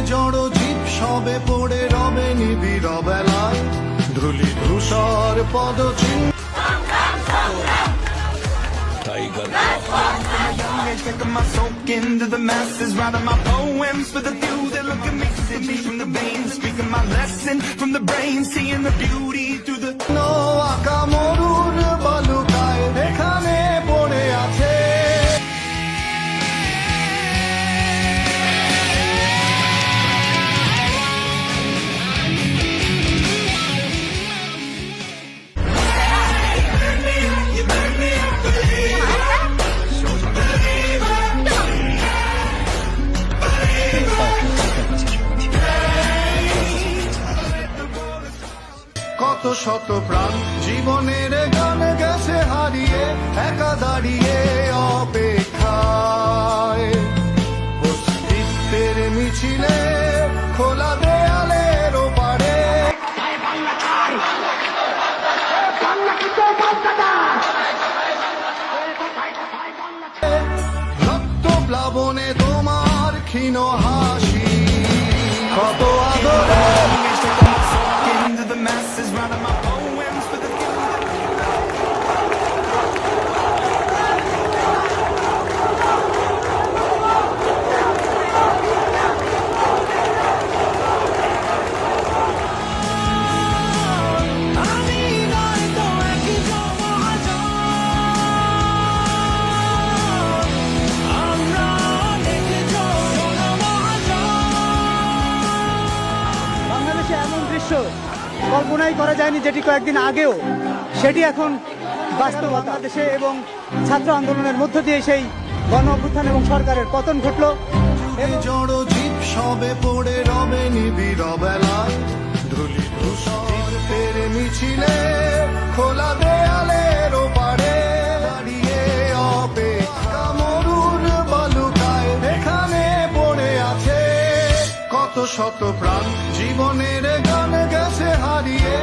জড় জীব সবে পড়ে রবে নিবিড় বেলায়, ধুলি ধূসর পদচিহ্ন Tiger. Taking my soak into the masses, writing my poems for the few that look at me, see me from the veins, speaking my lesson from the brain, seeing the beauty through the আঁকা মরুর বালুকায় এখানে পড়ে আছে। কত শত প্রাণ জীবনের গান গেছে হারিয়ে, একা দাঁড়িয়ে অপেক্ষায়, অস্তিত্বের মিছিলে খোলা দেয়ালের ওপারে। রক্ত প্লাবনে তোমার ক্ষীণ হাসি, কত আদরে into the masses, writing my poems for the few that বাংলাদেশে এমন দৃশ্য কল্পনাই করা যায়নি, যেটি কয়েকদিন আগেও সেটি এখন বাস্তবতা। দেশে এবং ছাত্র আন্দোলনের মধ্য দিয়ে সেই গণ অভ্যুত্থান এবং সরকারের পতন ঘটল। জড় জীব সবে পড়ে রবে নিবিড় বেলায়, ধুলি ধূসর পেরে মিছিলে খোলা দেয়ালের ওপারে, দাঁড়িয়ে অপেক্ষা মরুর বালুকায় এখানে পড়ে আছে। কত শত প্রাণ জীবনের গান গেছে হারিয়ে।